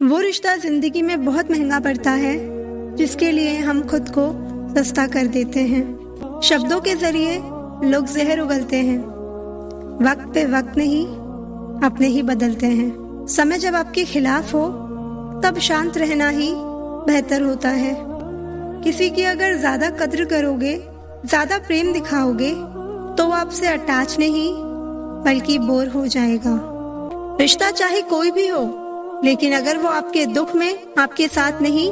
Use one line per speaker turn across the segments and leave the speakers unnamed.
वो रिश्ता जिंदगी में बहुत महंगा पड़ता है जिसके लिए हम खुद को सस्ता कर देते हैं। शब्दों के जरिए लोग जहर उगलते हैं, वक्त पे वक्त नहीं अपने ही बदलते हैं। समय जब आपके खिलाफ हो तब शांत रहना ही बेहतर होता है। किसी की अगर ज्यादा कद्र करोगे, ज्यादा प्रेम दिखाओगे तो वो आपसे अटैच नहीं बल्कि बोर हो जाएगा। रिश्ता चाहे कोई भी हो, लेकिन अगर वो आपके दुख में आपके साथ नहीं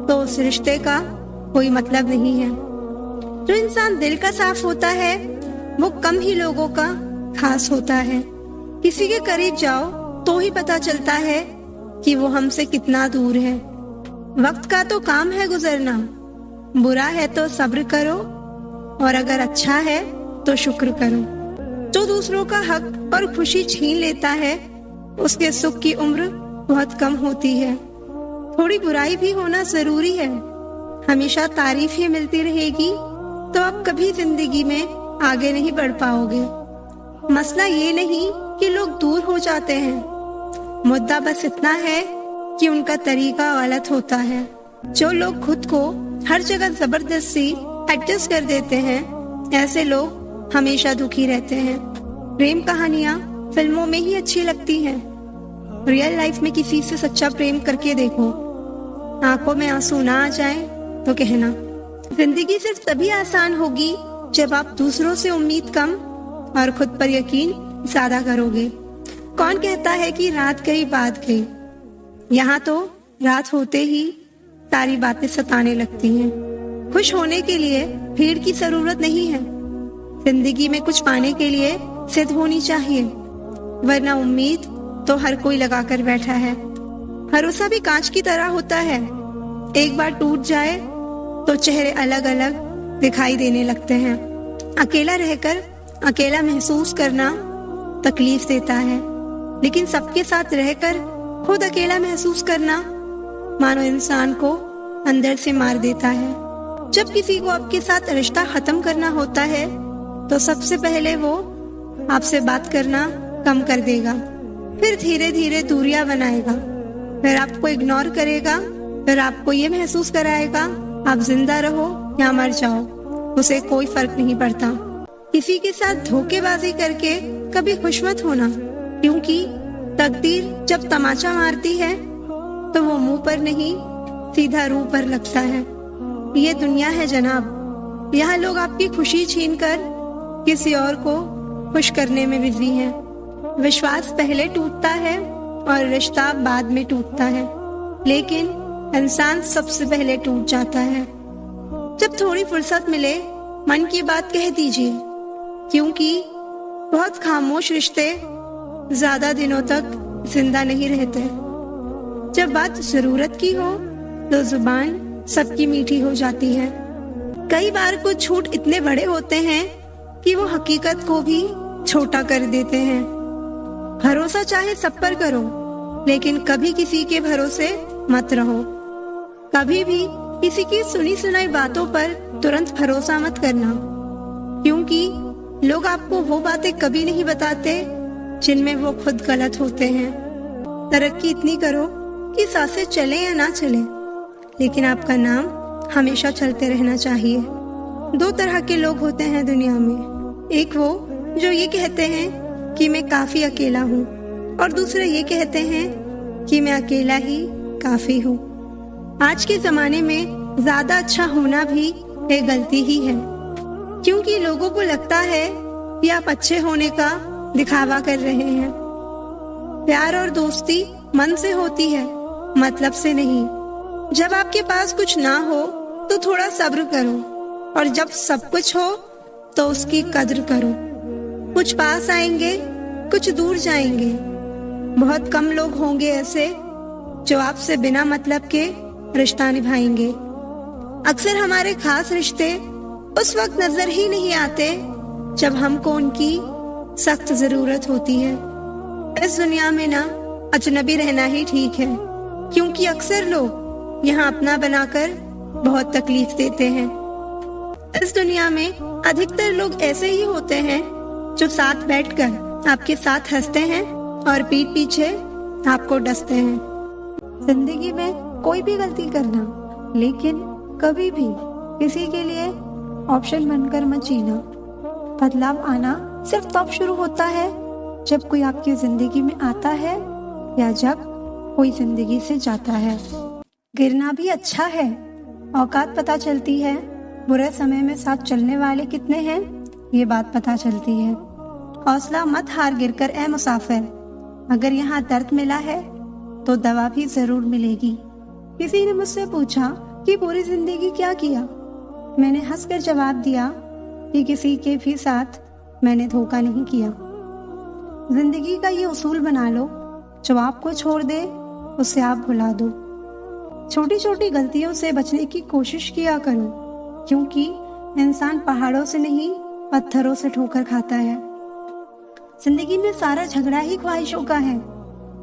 तो उस रिश्ते का कोई मतलब नहीं है। जो इंसान दिल का साफ होता है वो कम ही लोगों का खास होता है। किसी के करीब जाओ तो ही पता चलता है कि वो हमसे कितना दूर है। वक्त का तो काम है गुजरना, बुरा है तो सब्र करो और अगर अच्छा है तो शुक्र करो। जो दूसरों का हक और खुशी छीन लेता है उसके सुख की उम्र बहुत कम होती है। थोड़ी बुराई भी होना जरूरी है। हमेशा तारीफ ही मिलती रहेगी तो आप कभी जिंदगी में आगे नहीं बढ़ पाओगे। मसला ये नहीं कि लोग दूर हो जाते हैं, मुद्दा बस इतना है कि उनका तरीका गलत होता है। जो लोग खुद को हर जगह जबरदस्ती एडजस्ट कर देते हैं, ऐसे लोग हमेशा दुखी रहते हैं। प्रेम कहानियाँ फिल्मों में ही अच्छी लगती हैं। रियल लाइफ में किसी से सच्चा प्रेम करके देखो, आंखों में आंसू ना आ जाए तो कहना। जिंदगी सिर्फ तभी आसान होगी जब आप दूसरों से उम्मीद कम और खुद पर यकीन ज्यादा करोगे। कौन कहता है कि रात गई बात गई? यहाँ तो रात होते ही सारी बातें सताने लगती हैं। खुश होने के लिए भीड़ की जरूरत नहीं है। जिंदगी में कुछ पाने के लिए जिद होनी चाहिए, वरना उम्मीद तो हर कोई लगा कर बैठा है। भरोसा भी कांच की तरह होता है, एक बार टूट जाए तो चेहरे अलग अलग दिखाई देने लगते हैं। अकेला रहकर अकेला महसूस करना तकलीफ देता है, लेकिन सबके साथ रहकर खुद अकेला महसूस करना मानो इंसान को अंदर से मार देता है। जब किसी को आपके साथ रिश्ता खत्म करना होता है तो सबसे पहले वो आपसे बात करना कम कर देगा, फिर धीरे धीरे दूरियां बनाएगा, फिर आपको इग्नोर करेगा, फिर आपको ये महसूस कराएगा आप जिंदा रहो या मर जाओ, उसे कोई फर्क नहीं पड़ता। किसी के साथ धोखेबाजी करके कभी खुश मत होना, क्योंकि तकदीर जब तमाचा मारती है तो वो मुंह पर नहीं सीधा रूह पर लगता है। ये दुनिया है जनाब, यहाँ लोग आपकी खुशी छीनकर किसी और को खुश करने में बिजी हैं। विश्वास पहले टूटता है और रिश्ता बाद में टूटता है, लेकिन इंसान सबसे पहले टूट जाता है। जब थोड़ी फुर्सत मिले मन की बात कह दीजिए, क्योंकि बहुत खामोश रिश्ते ज्यादा दिनों तक जिंदा नहीं रहते। जब बात जरूरत की हो तो जुबान सबकी मीठी हो जाती है। कई बार कुछ झूठ इतने बड़े होते हैं कि वो हकीकत को भी छोटा कर देते हैं। भरोसा चाहे सब पर करो, लेकिन कभी किसी के भरोसे मत रहो। कभी भी किसी की सुनी सुनाई बातों पर तुरंत भरोसा मत करना, क्योंकि लोग आपको वो बातें कभी नहीं बताते जिनमें वो खुद गलत होते हैं। तरक्की इतनी करो कि सांसें चले या ना चले, लेकिन आपका नाम हमेशा चलते रहना चाहिए। दो तरह के लोग होते हैं दुनिया में, एक वो जो ये कहते हैं कि मैं काफी अकेला हूँ, और दूसरे ये कहते हैं कि मैं अकेला ही काफी हूँ। आज के जमाने में ज्यादा अच्छा होना भी एक गलती ही है, क्योंकि लोगों को लगता है कि आप अच्छे होने का दिखावा कर रहे हैं। प्यार और दोस्ती मन से होती है, मतलब से नहीं। जब आपके पास कुछ ना हो तो थोड़ा सब्र करो, और जब सब कुछ हो तो उसकी कद्र करो। कुछ पास आएंगे, कुछ दूर जाएंगे। बहुत कम लोग होंगे ऐसे जो आपसे बिना मतलब के रिश्ता निभाएंगे। अक्सर हमारे खास रिश्ते उस वक्त नजर ही नहीं आते जब हमको उनकी सख्त जरूरत होती है। इस दुनिया में ना अजनबी रहना ही ठीक है, क्योंकि अक्सर लोग यहाँ अपना बनाकर बहुत तकलीफ देते हैं। इस दुनिया में अधिकतर लोग ऐसे ही होते हैं जो साथ बैठकर आपके साथ हंसते हैं और पीठ पीछे आपको डसते हैं। जिंदगी में कोई भी गलती करना, लेकिन कभी भी किसी के लिए ऑप्शन बनकर मत जीना। बदलाव आना सिर्फ तब शुरू होता है जब कोई आपकी जिंदगी में आता है या जब कोई जिंदगी से जाता है। गिरना भी अच्छा है, औकात पता चलती है। बुरे समय में साथ चलने वाले कितने हैं ये बात पता चलती है। हौसला मत हार गिरकर ए मुसाफिर, अगर यहाँ दर्द मिला है तो दवा भी जरूर मिलेगी। किसी ने मुझसे पूछा कि पूरी जिंदगी क्या किया। मैंने हंसकर जवाब दिया कि किसी के भी साथ मैंने धोखा नहीं किया। जिंदगी का ये उसूल बना लो, जो आपको छोड़ दे उसे आप भुला दो। छोटी छोटी गलतियों से बचने की कोशिश किया करो, क्योंकि इंसान पहाड़ों से नहीं पत्थरों से ठोकर खाता है। जिंदगी में सारा झगड़ा ही ख्वाहिशों का है,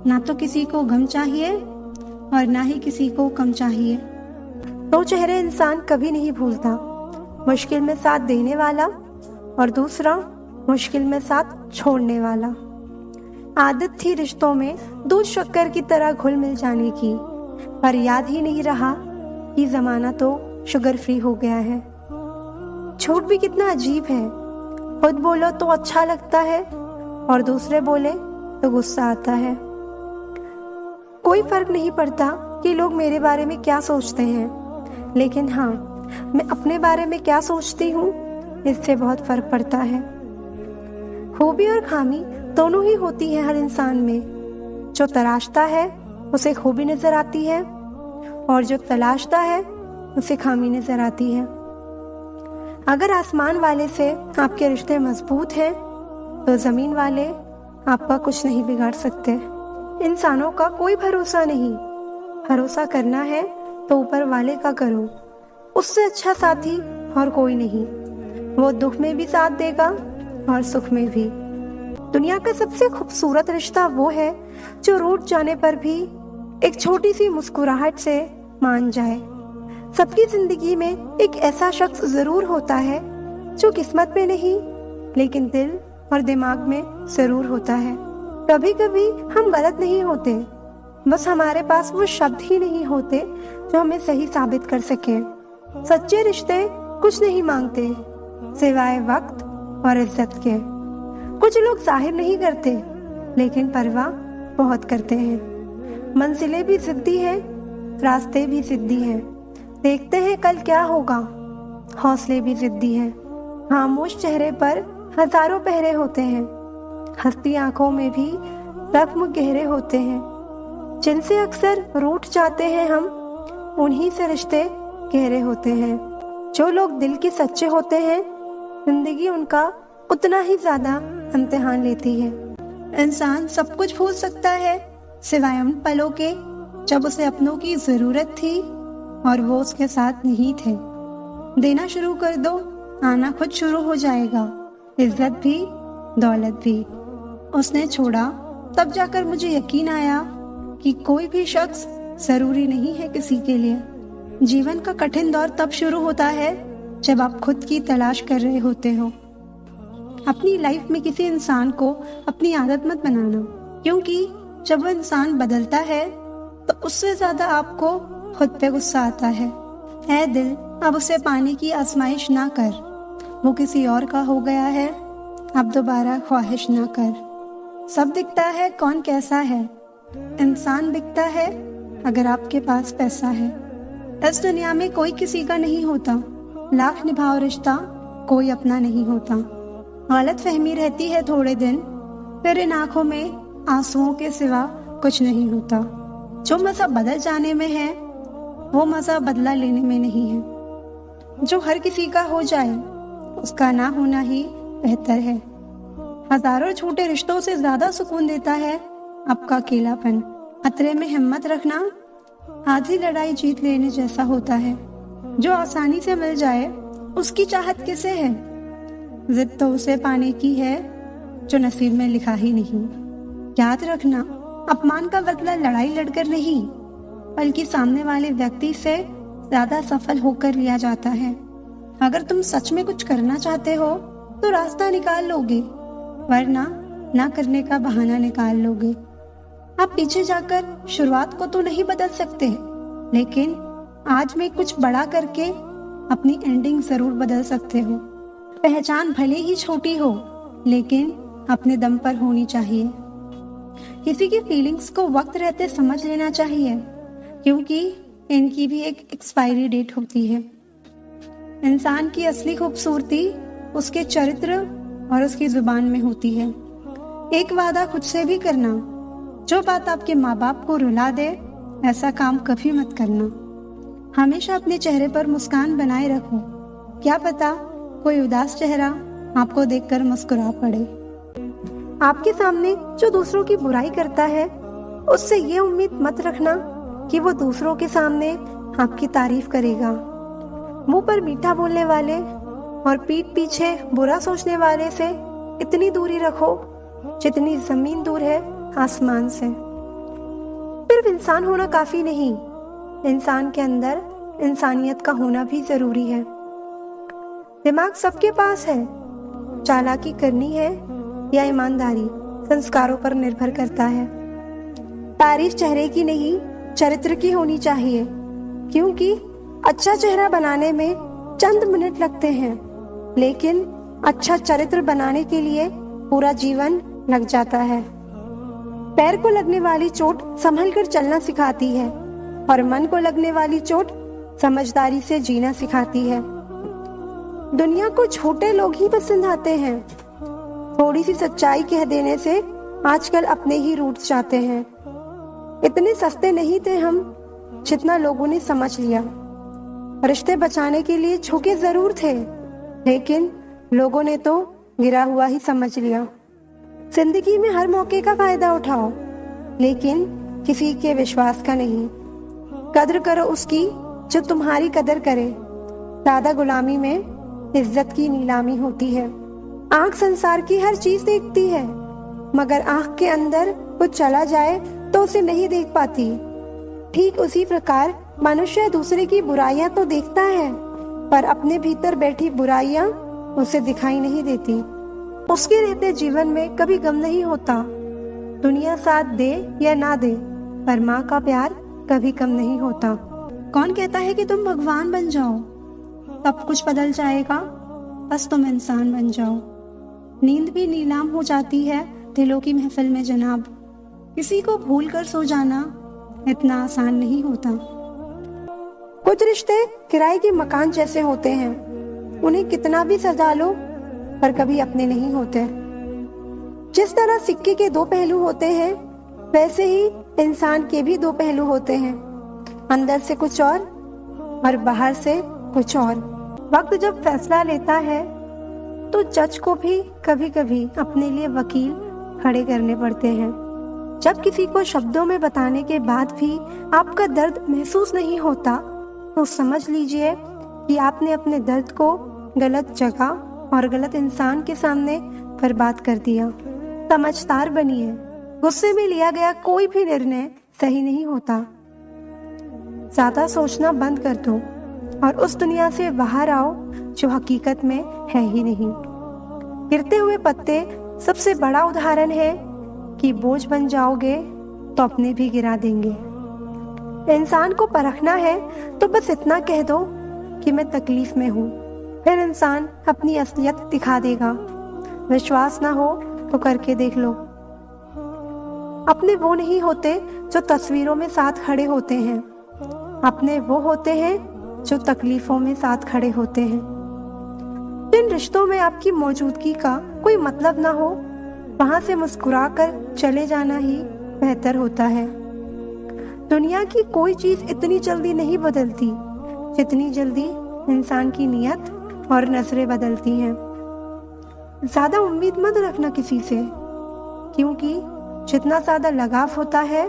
ना तो किसी को गम चाहिए और ना ही किसी को कम चाहिए। दो चेहरे इंसान कभी नहीं भूलता, मुश्किल में साथ देने वाला और दूसरा मुश्किल में साथ छोड़ने वाला। आदत थी रिश्तों में दूध शक्कर की तरह घुल मिल जाने की, पर याद ही नहीं रहा कि जमाना तो शुगर फ्री हो गया है। झूठ भी कितना अजीब है, खुद बोलो तो अच्छा लगता है और दूसरे बोले तो गुस्सा आता है। कोई फर्क नहीं पड़ता कि लोग मेरे बारे में क्या सोचते हैं, लेकिन हाँ, मैं अपने बारे में क्या सोचती हूँ इससे बहुत फर्क पड़ता है। खूबी और खामी दोनों ही होती है हर इंसान में। जो तराशता है उसे खूबी नजर आती है और जो तलाशता है उसे खामी नजर आती है। अगर आसमान वाले से आपके रिश्ते मजबूत हैं तो जमीन वाले आपका कुछ नहीं बिगाड़ सकते। इंसानों का कोई भरोसा नहीं, भरोसा करना है तो ऊपर वाले का करो। उससे अच्छा साथी और कोई नहीं, वो दुख में भी साथ देगा और सुख में भी। दुनिया का सबसे खूबसूरत रिश्ता वो है जो रूठ जाने पर भी एक छोटी सी मुस्कुराहट से मान जाए। सबकी जिंदगी में एक ऐसा शख्स जरूर होता है जो किस्मत में नहीं लेकिन दिल और दिमाग में जरूर होता है। कभी कभी हम गलत नहीं होते, बस हमारे पास वो शब्द ही नहीं होते जो हमें सही साबित कर सके। सच्चे रिश्ते कुछ नहीं मांगते सिवाय वक्त और इज्जत के। कुछ लोग जाहिर नहीं करते लेकिन परवाह बहुत करते हैं। मंजिलें भी जिद्दी हैं, रास्ते भी जिद्दी हैं, देखते हैं कल क्या होगा। हौसले भी जिद्दी हैं, खामोश चेहरे पर हजारों पहरे होते हैं, हंसती आंखों में भी जख्म गहरे होते हैं। जिनसे अक्सर रूठ जाते हैं हम, उन्हीं से रिश्ते गहरे होते हैं। जो लोग दिल के सच्चे होते हैं, जिंदगी उनका उतना ही ज्यादा इम्तिहान लेती है। इंसान सब कुछ भूल सकता है सिवाय उन पलों के जब उसे अपनों की जरूरत थी और वो उसके साथ नहीं थे। देना शुरू कर दो, आना खुद शुरू हो जाएगा, इज्जत भी दौलत भी। उसने छोड़ा तब जाकर मुझे यकीन आया कि कोई भी शख्स जरूरी नहीं है किसी के लिए। जीवन का कठिन दौर तब शुरू होता है जब आप खुद की तलाश कर रहे होते हो। अपनी लाइफ में किसी इंसान को अपनी आदत मत बनाना, क्योंकि जब वो इंसान बदलता है तो उससे ज्यादा आपको खुद पे गुस्सा आता है। ऐ दिल, अब उसे पाने की आजमाइश ना कर, वो किसी और का हो गया है, अब दोबारा ख्वाहिश ना कर। सब दिखता है कौन कैसा है, इंसान दिखता है अगर आपके पास पैसा है। इस दुनिया में कोई किसी का नहीं होता, लाख निभाओ रिश्ता कोई अपना नहीं होता। गलत फहमी रहती है थोड़े दिन, फिर इन आंखों में आंसुओं के सिवा कुछ नहीं होता। जो मजा बदल जाने में है वो मजा बदला लेने में नहीं है। जो हर किसी का हो जाए उसका ना होना ही बेहतर है। हजारों छोटे रिश्तों से ज्यादा सुकून देता है आपका अकेलापन। खतरे में हिम्मत रखना आधी लड़ाई जीत लेने जैसा होता है। जो आसानी से मिल जाए उसकी चाहत किसे है, जिद तो उसे पाने की है जो नसीब में लिखा ही नहीं। याद रखना, अपमान का बदला लड़ाई लड़कर नहीं बल्कि सामने वाले व्यक्ति से ज्यादा सफल होकर लिया जाता है। अगर तुम सच में कुछ करना चाहते हो तो रास्ता निकाल लोगे, वरना ना करने का बहाना निकाल लोगे। आप पीछे जाकर शुरुआत को तो नहीं बदल सकते, लेकिन आज में कुछ बड़ा करके अपनी एंडिंग जरूर बदल सकते हो। पहचान भले ही छोटी हो, लेकिन अपने दम पर होनी चाहिए। किसी की फीलिंग्स को वक्त रहते समझ लेना चाहिए, क्योंकि इनकी भी एक एक्सपायरी डेट होती है। इंसान की असली खूबसूरती उसके चरित्र और उसकी जुबान में होती है। एक वादा खुद से भी करना, जो बात आपके माँ बाप को रुला दे, ऐसा काम कभी मत करना। हमेशा अपने चेहरे पर मुस्कान बनाए रखो, क्या पता कोई उदास चेहरा आपको देखकर मुस्कुरा पड़े। आपके सामने जो दूसरों की बुराई करता है, उससे ये उम्मीद मत रखना कि वो दूसरों के सामने आपकी तारीफ करेगा। मुंह पर मीठा बोलने वाले और पीठ पीछे बुरा सोचने वाले से इतनी दूरी रखो जितनी जमीन दूर है आसमान से। सिर्फ इंसान होना काफी नहीं, इंसान के अंदर इंसानियत का होना भी जरूरी है। दिमाग सबके पास है, चालाकी करनी है या ईमानदारी संस्कारों पर निर्भर करता है। तारीफ चेहरे की नहीं, चरित्र की होनी चाहिए, क्योंकि अच्छा चेहरा बनाने में चंद मिनट लगते हैं, लेकिन अच्छा चरित्र बनाने के लिए पूरा जीवन लग जाता है। पैर को लगने वाली चोट संभल कर चलना सिखाती है और मन को लगने वाली चोट समझदारी से जीना सिखाती है। दुनिया को छोटे लोग ही पसंद आते हैं। थोड़ी सी सच्चाई कह देने से आजकल अपने ही रूठ जाते हैं। इतने सस्ते नहीं थे हम जितना लोगों ने समझ लिया। रिश्ते बचाने के लिए झुके जरूर थे, लेकिन लोगों ने तो गिरा हुआ ही समझ लिया। जिंदगी में हर मौके का फायदा उठाओ, लेकिन किसी के विश्वास का नहीं। कद्र करो उसकी जो तुम्हारी कदर करे। ज्यादा गुलामी में इज्जत की नीलामी होती है। आंख संसार की हर चीज देखती है, मगर आंख के अंदर कुछ चला जाए तो उसे नहीं देख पाती। ठीक उसी प्रकार मनुष्य दूसरे की बुराइयां तो देखता है, पर अपने भीतर बैठी बुराइयां उसे दिखाई नहीं देती। उसके रहते जीवन में कभी गम नहीं होता। दुनिया साथ दे या ना दे, पर माँ का प्यार कभी कम नहीं होता। कौन कहता है कि तुम भगवान बन जाओ? सब कुछ बदल जाएगा, बस तुम इंसान बन जाओ। नींद भी नीलाम हो जाती है दिलों की महफिल में जनाब। किसी को भूल कर सो जाना इतना आसान नहीं होता। कुछ रिश्ते किराए के मकान जैसे होते हैं, उन्हें कितना भी सजा लो पर कभी अपने नहीं होते। जिस तरह सिक्के के दो पहलू होते हैं, वैसे ही इंसान के भी दो पहलू होते हैं, अंदर से कुछ और बाहर से कुछ और। वक्त जब फैसला लेता है तो जज को भी कभी कभी अपने लिए वकील खड़े करने पड़ते हैं। जब किसी को शब्दों में बताने के बाद भी आपका दर्द महसूस नहीं होता, तो समझ लीजिए कि आपने अपने दर्द को गलत जगह और गलत इंसान के सामने बर्बाद कर दिया। समझदार बनिए, गुस्से में लिया गया कोई भी निर्णय सही नहीं होता। ज्यादा सोचना बंद कर दो और उस दुनिया से बाहर आओ जो हकीकत में है ही नहीं। गिरते हुए पत्ते सबसे बड़ा उदाहरण है कि बोझ बन जाओगे तो अपने भी गिरा देंगे। इंसान को परखना है तो बस इतना कह दो कि मैं तकलीफ में हूँ, फिर इंसान अपनी असलियत दिखा देगा। विश्वास ना हो तो करके देख लो। अपने वो नहीं होते जो तस्वीरों में साथ खड़े होते हैं, अपने वो होते हैं जो तकलीफों में साथ खड़े होते हैं। जिन रिश्तों में आपकी मौजूदगी का कोई मतलब ना हो, वहां से मुस्कुराकर चले जाना ही बेहतर होता है। दुनिया की कोई चीज इतनी जल्दी नहीं बदलती जितनी जल्दी इंसान की नियत और नजरें बदलती हैं। ज्यादा उम्मीद मत रखना किसी से, क्योंकि जितना ज्यादा लगाव होता है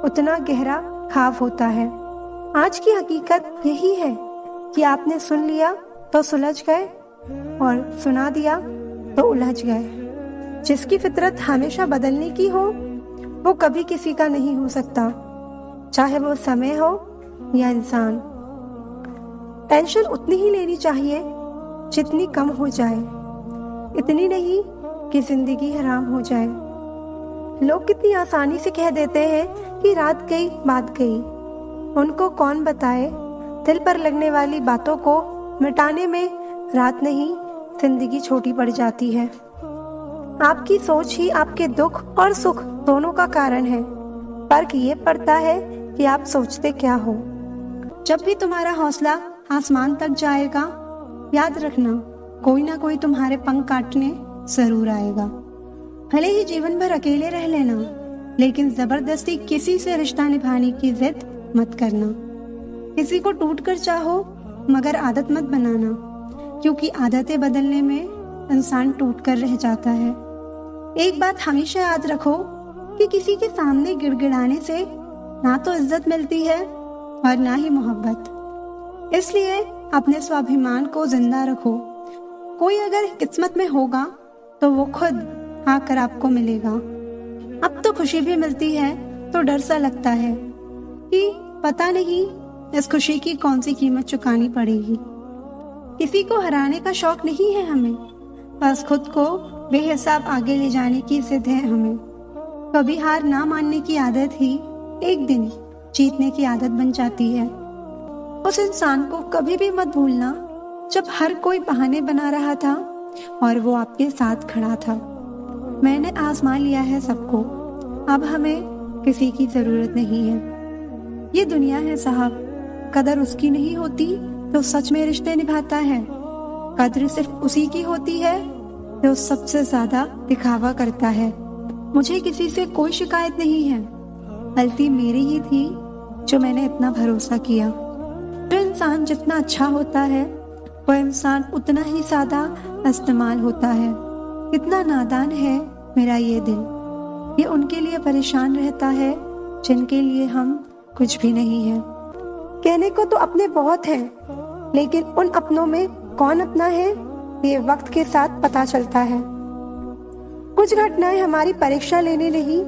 उतना गहरा खाव होता है। आज की हकीकत यही है कि आपने सुन लिया तो सुलझ गए और सुना दिया तो उलझ गए। जिसकी फितरत हमेशा बदलने की हो, वो कभी किसी का नहीं हो सकता, चाहे वो समय हो या इंसान। टेंशन उतनी ही लेनी चाहिए जितनी कम हो जाए, इतनी नहीं कि जिंदगी हराम हो जाए। लोग कितनी आसानी से कह देते हैं कि रात गई बात गई। उनको कौन बताए दिल पर लगने वाली बातों को मिटाने में रात नहीं जिंदगी छोटी पड़ जाती है। आपकी सोच ही आपके दुख और सुख दोनों का कारण है। फर्क ये पड़ता है कि आप सोचते क्या हो। जब भी तुम्हारा हौसला आसमान तक जाएगा, याद रखना कोई ना कोई तुम्हारे पंख काटने जरूर आएगा। भले ही जीवन भर अकेले रह लेना, लेकिन जबरदस्ती किसी से रिश्ता निभाने की जिद मत करना। किसी को टूट कर चाहो, मगर आदत मत बनाना, क्योंकि आदतें बदलने में इंसान टूट कर रह जाता है। एक बात हमेशा याद रखो कि किसी के सामने गिड़गिड़ाने से ना तो इज्जत मिलती है और ना ही मोहब्बत। इसलिए अपने स्वाभिमान को जिंदा रखो। कोई अगर किस्मत में होगा तो वो खुद आकर आपको मिलेगा। अब तो खुशी भी मिलती है तो डर सा लगता है कि पता नहीं इस खुशी की कौन सी कीमत चुकानी पड़ेगी। किसी को हराने का शौक नहीं है हमें, बस खुद को बेहिसाब आगे ले जाने की जिद है हमें। कभी हार ना मानने की आदत ही एक दिन जीतने की आदत बन जाती है। उस इंसान को कभी भी मत भूलना जब हर कोई बहाने बना रहा था और वो आपके साथ खड़ा था। मैंने आजमा लिया है सबको, अब हमें किसी की जरूरत नहीं है। ये दुनिया है साहब, कदर उसकी नहीं होती तो सच में रिश्ते निभाता है। कदर सिर्फ उसी की होती है जो सबसे ज्यादा दिखावा करता है। मुझे किसी से कोई शिकायत नहीं है, गलती मेरी ही थी जो मैंने इतना भरोसा किया। जो इंसान जितना अच्छा होता है वो इंसान उतना ही ज्यादा इस्तेमाल होता है। कितना नादान है मेरा ये दिल, ये उनके लिए परेशान रहता है जिनके लिए हम कुछ भी नहीं है। कहने को तो अपने बहुत हैं, लेकिन उन अपनों में कौन अपना है ये वक्त के साथ पता चलता है। कुछ घटनाएं हमारी परीक्षा लेने नहीं,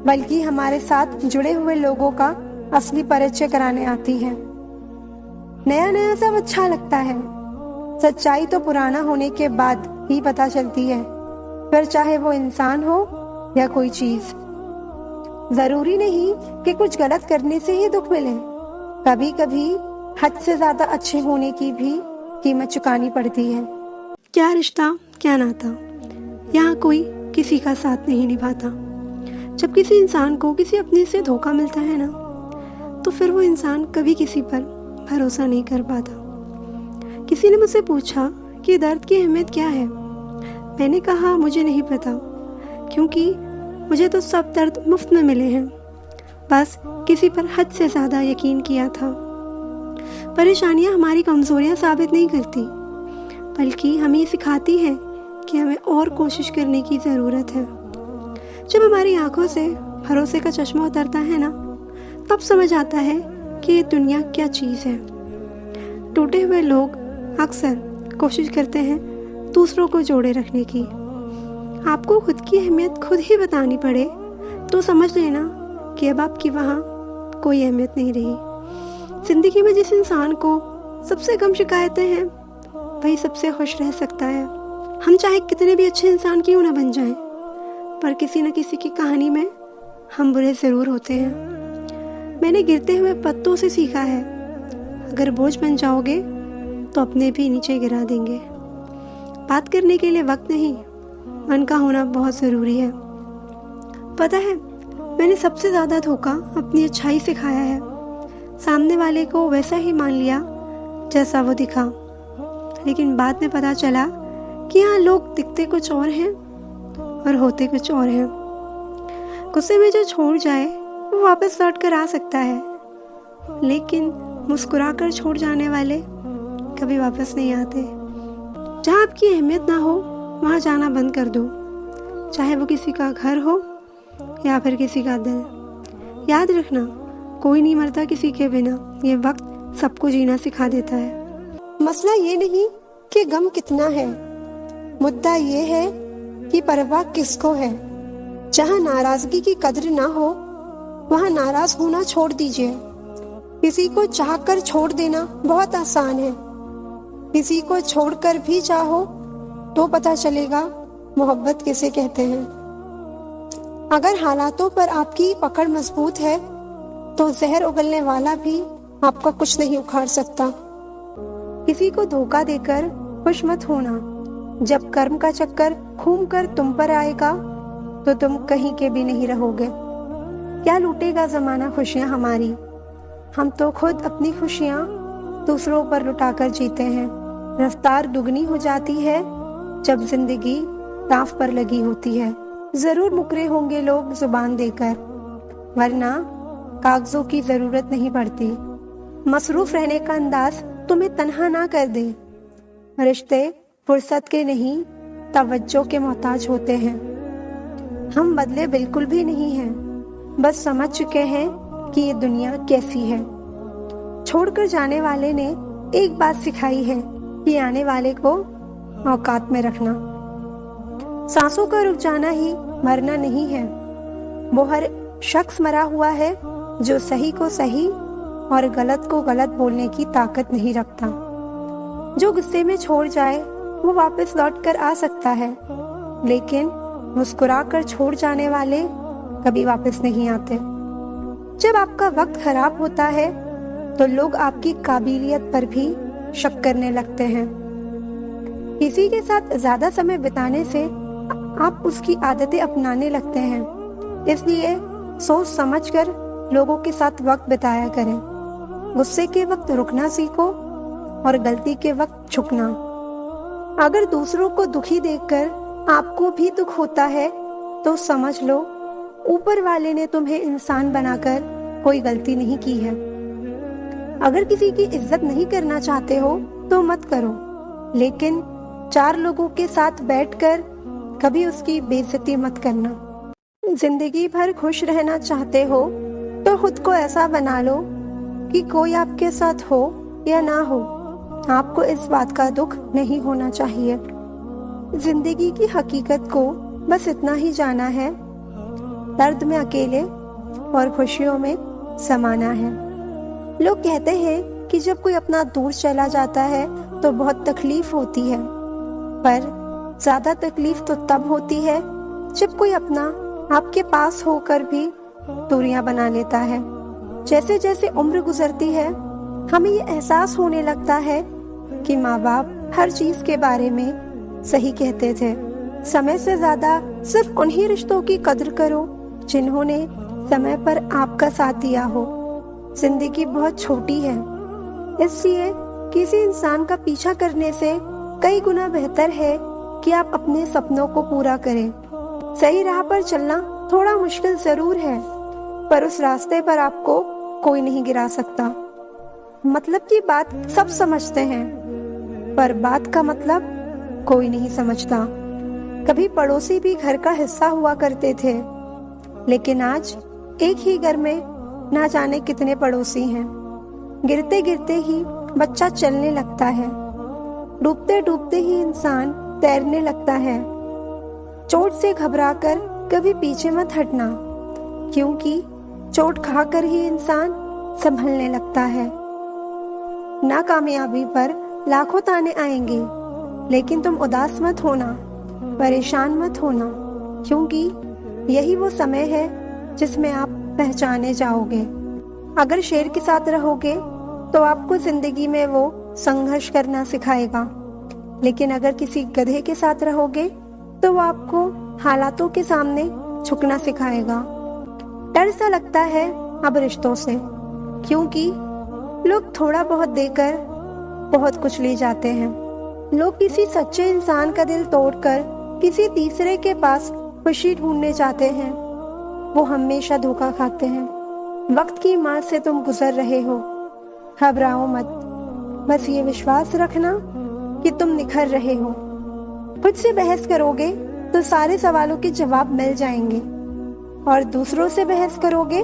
बल्कि हमारे साथ जुड़े हुए लोगों का असली परिचय कराने आती हैं। नया नया सब अच्छा लगता है, सच्चाई तो पुराना होने के बाद ही पता चलती है, फिर चाहे वो इंसान हो या कोई चीज। जरूरी नहीं कि कुछ गलत करने से ही दुख मिले, कभी कभी हद से ज्यादा अच्छे होने की भी कीमत चुकानी पड़ती है। क्या रिश्ता क्या नाता, यहाँ कोई किसी का साथ नहीं निभाता। जब किसी इंसान को किसी अपने से धोखा मिलता है ना, तो फिर वो इंसान कभी किसी पर भरोसा नहीं कर पाता। किसी ने मुझसे पूछा कि दर्द की अहमियत क्या है। मैंने कहा मुझे नहीं पता, क्योंकि मुझे तो सब दर्द मुफ्त में मिले हैं, बस किसी पर हद से ज़्यादा यकीन किया था। परेशानियां हमारी कमजोरियां साबित नहीं करती, बल्कि हमें ये सिखाती है कि हमें और कोशिश करने की ज़रूरत है। जब हमारी आंखों से भरोसे का चश्मा उतरता है ना, तब समझ आता है कि ये दुनिया क्या चीज़ है। टूटे हुए लोग अक्सर कोशिश करते हैं दूसरों को जोड़े रखने की। आपको खुद की अहमियत खुद ही बतानी पड़े तो समझ लेना कि अब आपकी वहाँ कोई अहमियत नहीं रही। जिंदगी में जिस इंसान को सबसे कम शिकायतें हैं, वही सबसे खुश रह सकता है। हम चाहे कितने भी अच्छे इंसान क्यों ना बन जाएं, पर किसी न किसी की कहानी में हम बुरे ज़रूर होते हैं। मैंने गिरते हुए पत्तों से सीखा है, अगर बोझ बन जाओगे तो अपने भी नीचे गिरा देंगे। बात करने के लिए वक्त नहीं, मन का होना बहुत ज़रूरी है। पता है, मैंने सबसे ज़्यादा धोखा अपनी अच्छाई से खाया है। सामने वाले को वैसा ही मान लिया जैसा वो दिखा, लेकिन बाद में पता चला कि यहाँ लोग दिखते कुछ और हैं और होते कुछ और हैं। गुस्से में जो छोड़ जाए वो वापस लौट कर आ सकता है, लेकिन मुस्कुराकर छोड़ जाने वाले कभी वापस नहीं आते। जहाँ आपकी अहमियत ना हो वहाँ जाना बंद कर दो, चाहे वो किसी का घर हो या फिर किसी का दिल। याद रखना, कोई नहीं मरता किसी के बिना, ये वक्त सबको जीना सिखा देता है। मसला ये नहीं कि गम कितना है, मुद्दा ये है कि परवाह किसको है। जहाँ नाराजगी की कद्र ना हो वहाँ नाराज होना छोड़ दीजिए। किसी को चाहकर छोड़ देना बहुत आसान है, किसी को छोड़कर भी चाहो तो पता चलेगा मोहब्बत किसे कहते हैं। अगर हालातों पर आपकी पकड़ मजबूत है तो जहर उगलने वाला भी आपका कुछ नहीं उखाड़ सकता। किसी को धोखा देकर खुश मत होना। जब कर्म का चक्कर घूम कर तुम पर आएगा तो तुम कहीं के भी नहीं रहोगे। क्या लूटेगा जमाना खुशियां हमारी, हम तो खुद अपनी खुशियां दूसरों पर लुटाकर जीते हैं। रफ्तार दुगनी हो जाती है जब जिंदगी दांव पर लगी होती है। जरूर मुकरे होंगे लोग जुबान देकर, वरना कागजों की जरूरत नहीं पड़ती। मसरूफ रहने का अंदाज तुम्हें तन्हा ना कर दे। रिश्ते फुर्सत के नहीं तवज्जो के मोहताज होते हैं। हम बदले बिल्कुल भी नहीं हैं, बस समझ चुके हैं कि ये दुनिया कैसी है। छोड़कर जाने वाले ने एक बात सिखाई है कि आने वाले को औकात में रखना। सांसों का रुक जाना ही मरना नहीं है। वो हर शख्स मरा हुआ है जो सही को सही और गलत को गलत बोलने की ताकत नहीं रखता। जो गुस्से में छोड़ जाए वो वापस लौट कर आ सकता है, लेकिन मुस्कुरा कर छोड़ जाने वाले कभी वापस नहीं आते। जब आपका वक्त खराब होता है तो लोग आपकी काबिलियत पर भी शक करने लगते हैं। किसी के साथ ज्यादा समय बिताने से आप उसकी आदतें अपनाने लगते हैं। इसलिए सोच समझकर लोगों के साथ वक्त बिताया करें। गुस्से के वक्त रुकना सीखो और गलती के वक्त झुकना। अगर दूसरों को दुखी देखकर आपको भी दुख होता है तो समझ लो ऊपर वाले ने तुम्हें इंसान बनाकर कोई गलती नहीं की है। अगर किसी की इज्जत नहीं करना चाहते हो तो मत करो, लेकिन 4 लोगों के साथ बैठकर कभी उसकी बेइज्जती मत करना। जिंदगी भर खुश रहना चाहते हो तो खुद को ऐसा बना लो कि कोई आपके साथ हो या ना हो, आपको इस बात का दुख नहीं होना चाहिए। जिंदगी की हकीकत को बस इतना ही जाना है, दर्द में अकेले और खुशियों में समाना है। लोग कहते हैं कि जब कोई अपना दूर चला जाता है तो बहुत तकलीफ होती है, पर ज्यादा तकलीफ तो तब होती है जब कोई अपना आपके पास होकर भी दूरियां बना लेता है। जैसे जैसे उम्र गुजरती है हमें ये एहसास होने लगता है कि माँ बाप हर चीज के बारे में सही कहते थे। समय से ज्यादा सिर्फ उन्हीं रिश्तों की कद्र करो जिन्होंने समय पर आपका साथ दिया हो। जिंदगी बहुत छोटी है, इसलिए किसी इंसान का पीछा करने से कई गुना बेहतर है कि आप अपने सपनों को पूरा करें। सही राह पर चलना थोड़ा मुश्किल जरूर है, पर उस रास्ते पर आपको कोई नहीं गिरा सकता। मतलब की बात सब समझते हैं, पर बात का मतलब कोई नहीं समझता। कभी पड़ोसी भी घर का हिस्सा हुआ करते थे, लेकिन आज एक ही घर में ना जाने कितने पड़ोसी हैं। गिरते गिरते ही बच्चा चलने लगता है, डूबते डूबते ही इंसान तैरने लगता है। चोट से घबराकर कभी पीछे मत हटना, क्योंकि चोट खाकर ही इंसान संभलने लगता है। नाकामयाबी पर लाखों ताने आएंगे, लेकिन तुम उदास मत होना, परेशान मत होना, क्योंकि यही वो समय है जिसमें आप पहचाने जाओगे। अगर शेर के साथ रहोगे तो आपको जिंदगी में वो संघर्ष करना सिखाएगा, लेकिन अगर किसी गधे के साथ रहोगे तो वो आपको हालातों के सामने झुकना सिखाएगा। डर सा लगता है अब रिश्तों से, क्योंकि लोग थोड़ा बहुत देकर बहुत कुछ ले जाते हैं। लोग किसी सच्चे इंसान का दिल तोड़कर किसी तीसरे के पास खुशी ढूंढने जाते हैं, वो हमेशा धोखा खाते हैं। वक्त की मार से तुम गुजर रहे हो, घबराओ मत, बस ये विश्वास रखना कि तुम निखर रहे हो। खुद से बहस करोगे तो सारे सवालों के जवाब मिल जाएंगे, और दूसरों से बहस करोगे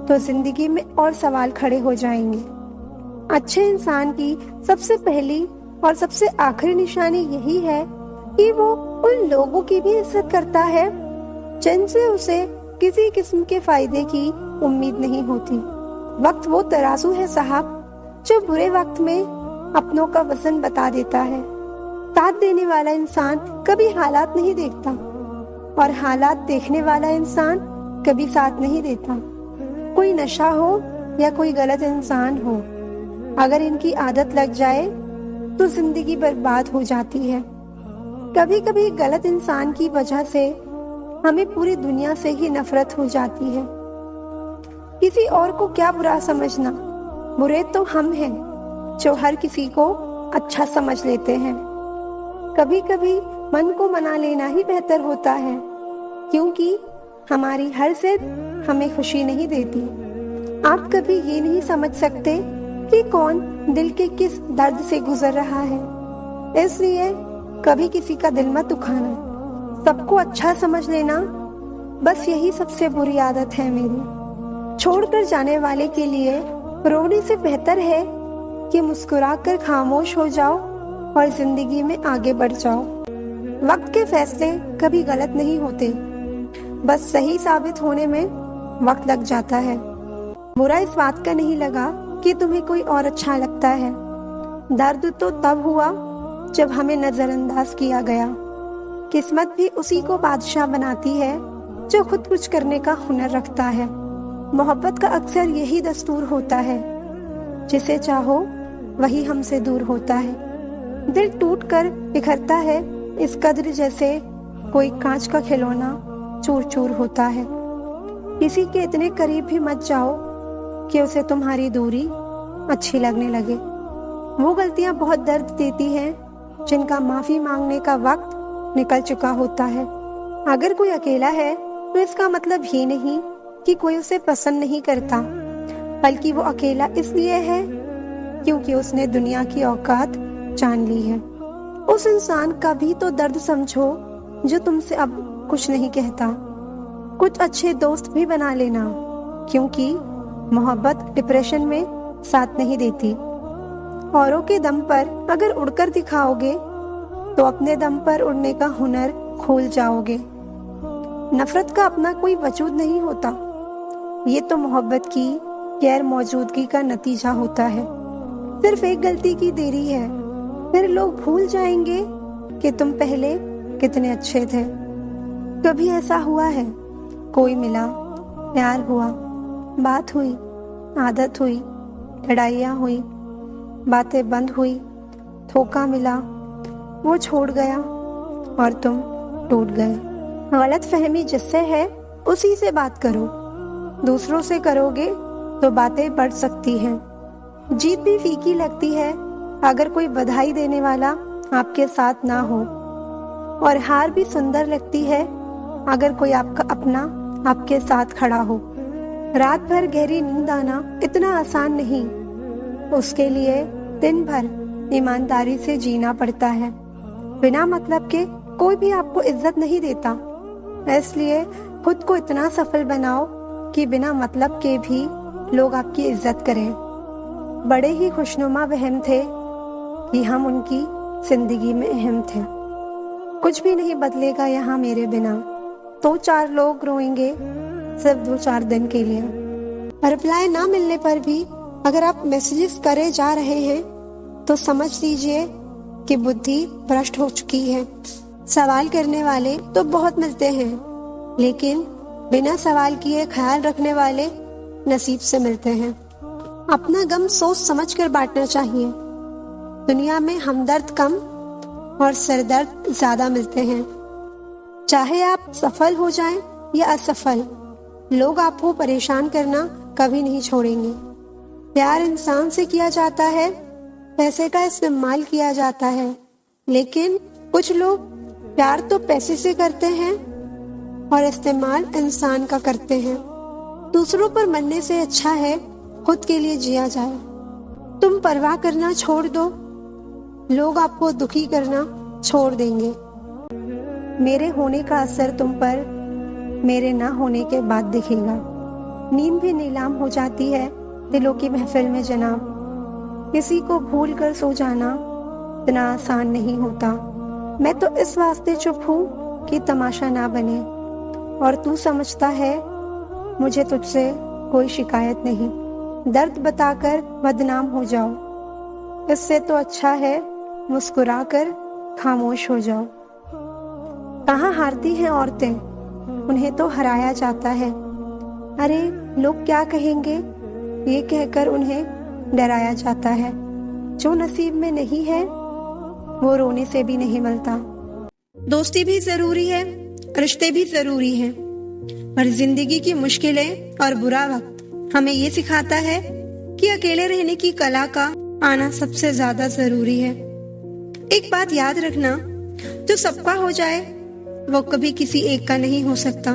तो जिंदगी में और सवाल खड़े हो जाएंगे। अच्छे इंसान की सबसे पहली और सबसे आखिरी निशानी यही है कि वो उन लोगों की भी इज्जत करता है जिनसे उसे किसी किस्म के फायदे की उम्मीद नहीं होती। वक्त वो तराजू है साहब, जो बुरे वक्त में अपनों का वजन बता देता है। साथ देने वाला इंसान कभी हालात नहीं देखता, और हालात देखने वाला इंसान कभी साथ नहीं देता। कोई नशा हो या कोई गलत इंसान हो, अगर इनकी आदत लग जाए तो जिंदगी बर्बाद हो जाती है। कभी कभी गलत इंसान की वजह से हमें पूरी दुनिया से ही नफरत हो जाती है। किसी और को क्या बुरा समझना, बुरे तो हम हैं जो हर किसी को अच्छा समझ लेते हैं। कभी कभी मन को मना लेना ही बेहतर होता है, क्योंकि हमारी हर जिद हमें खुशी नहीं देती। आप कभी ये नहीं समझ सकते कि कौन दिल के किस दर्द से गुजर रहा है, इसलिए कभी किसी का दिल मत दुखाना। सबको अच्छा समझ लेना, बस यही सबसे बुरी आदत है मेरी। छोड़कर जाने वाले के लिए रोने से बेहतर है कि मुस्कुराकर खामोश हो जाओ और जिंदगी में आगे बढ़ जाओ। वक्त के फैसले कभी गलत नहीं होते, बस सही साबित होने में वक्त लग जाता है। बुरा इस बात का नहीं लगा कि तुम्हें कोई और अच्छा लगता है। दर्द तो तब हुआ जब हमें नजरअंदाज किया गया। किस्मत भी उसी को बादशाह बनाती है जो खुद कुछ करने का हुनर रखता है। मोहब्बत का अक्सर यही दस्तूर होता है, जिसे चाहो वही हमसे दूर होता है। दिल टूट कर बिखरता है इस कद्र जैसे कोई कांच का खिलौना चूर चूर होता है। किसी के इतने करीब भी मत जाओ कि उसे तुम्हारी दूरी अच्छी लगने लगे। वो गलतियां बहुत दर्द देती हैं जिनका माफी मांगने का वक्त निकल चुका होता है। अगर कोई अकेला है तो इसका मतलब ये नहीं कि कोई उसे पसंद नहीं करता, बल्कि वो अकेला इसलिए है क्योंकि उसने दुनिया की औकात जान ली है। उस इंसान का भी तो दर्द समझो जो तुमसे अब कुछ नहीं कहता। कुछ अच्छे दोस्त भी बना लेना, क्योंकि मोहब्बत डिप्रेशन में साथ नहीं देती। औरों के दम पर अगर उड़कर दिखाओगे तो अपने दम पर उड़ने का हुनर खोल जाओगे। नफरत का अपना कोई वजूद नहीं होता, ये तो मोहब्बत की गैर मौजूदगी का नतीजा होता है। सिर्फ एक गलती की देरी है, फिर लोग भूल जाएंगे कि तुम पहले कितने अच्छे थे। कभी ऐसा हुआ है, कोई मिला, प्यार हुआ, बात हुई, आदत हुई, लड़ाइयाँ हुई, बातें बंद हुई, धोखा मिला, वो छोड़ गया और तुम टूट गए। गलत फहमी जिससे है उसी से बात करो। दूसरों से करोगे तो बातें बढ़ सकती हैं। जीत भी फीकी लगती है अगर कोई बधाई देने वाला आपके साथ ना हो, और हार भी सुंदर लगती है अगर कोई आपका अपना आपके साथ खड़ा हो। रात भर गहरी नींद आना इतना आसान नहीं, उसके लिए दिन भर ईमानदारी से जीना पड़ता है। बिना मतलब के कोई भी आपको इज्जत नहीं देता, इसलिए खुद को इतना सफल बनाओ कि बिना मतलब के भी लोग आपकी इज्जत करें। बड़े ही खुशनुमा वहम थे कि हम उनकी जिंदगी में अहम थे। कुछ भी नहीं बदलेगा यहाँ मेरे बिना, तो चार लोग रोएंगे सिर्फ 2-4 दिन के लिए। रिप्लाई ना मिलने पर भी अगर आप मैसेजेस करे जा रहे हैं तो समझ लीजिए कि बुद्धि भ्रष्ट हो चुकी है। सवाल करने वाले तो बहुत मिलते हैं, लेकिन बिना सवाल किए ख्याल रखने वाले नसीब से मिलते हैं। अपना गम सोच समझ कर बांटना चाहिए। दुनिया में हमदर्द कम और सरदर्द ज्यादा मिलते हैं। चाहे आप सफल हो जाएं या असफल, लोग आपको परेशान करना कभी नहीं छोड़ेंगे। प्यार इंसान से किया जाता है, पैसे का इस्तेमाल किया जाता है, लेकिन कुछ लोग प्यार तो पैसे से करते हैं और इस्तेमाल इंसान का करते हैं। दूसरों पर मरने से अच्छा है खुद के लिए जिया जाए। तुम परवाह करना छोड़ दो, लोग आपको दुखी करना छोड़ देंगे। मेरे होने का असर तुम पर मेरे ना होने के बाद दिखेगा। नींद भी नीलाम हो जाती है दिलों की महफिल में जनाब। किसी को भूल कर सो जाना इतना आसान नहीं होता। मैं तो इस वास्ते चुप हूँ कि तमाशा ना बने, और तू समझता है मुझे तुझसे कोई शिकायत नहीं। दर्द बताकर बदनाम हो जाओ, इससे तो अच्छा है मुस्कुराकर खामोश हो जाओ। कहाँ हारती हैं औरतें, उन्हें तो हराया जाता है। अरे लोग क्या कहेंगे, ये कहकर उन्हें डराया जाता है। जो नसीब में नहीं है वो रोने से भी नहीं मिलता। दोस्ती भी जरूरी है, रिश्ते भी जरूरी हैं, पर जिंदगी की मुश्किलें और बुरा वक्त हमें ये सिखाता है कि अकेले रहने की कला का आना सबसे ज्यादा जरूरी है। एक बात याद रखना, जो सबका हो जाए वो कभी किसी एक का नहीं हो सकता।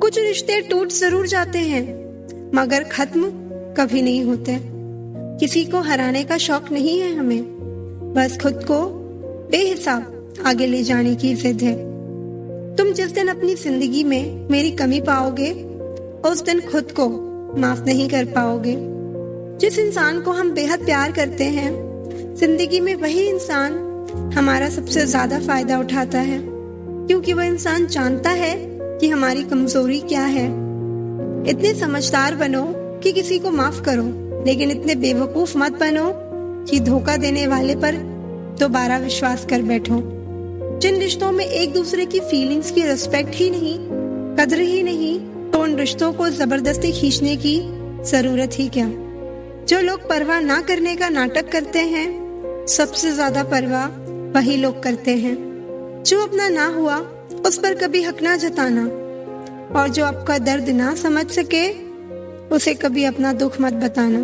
कुछ रिश्ते टूट जरूर जाते हैं मगर खत्म कभी नहीं होते। किसी को हराने का शौक नहीं है हमें, बस खुद को बेहिसाब आगे ले जाने की जिद है। तुम जिस दिन अपनी जिंदगी में मेरी कमी पाओगे उस दिन खुद को माफ नहीं कर पाओगे। जिस इंसान को हम बेहद प्यार करते हैं, जिंदगी में वही इंसान हमारा सबसे ज्यादा फायदा उठाता है, क्योंकि वह इंसान जानता है कि हमारी कमजोरी क्या है। इतने समझदार बनो कि किसी को माफ करो, लेकिन इतने बेवकूफ मत बनो कि धोखा देने वाले पर दोबारा विश्वास कर बैठो। जिन रिश्तों में एक दूसरे की फीलिंग्स की रिस्पेक्ट ही नहीं, कदर ही नहीं, तो उन रिश्तों को जबरदस्ती खींचने की जरूरत ही क्या। जो लोग परवाह ना करने का नाटक करते हैं, सबसे ज्यादा परवाह वही लोग करते हैं। जो अपना ना हुआ उस पर कभी हक ना जताना, और जो आपका दर्द ना समझ सके उसे कभी अपना दुख मत बताना।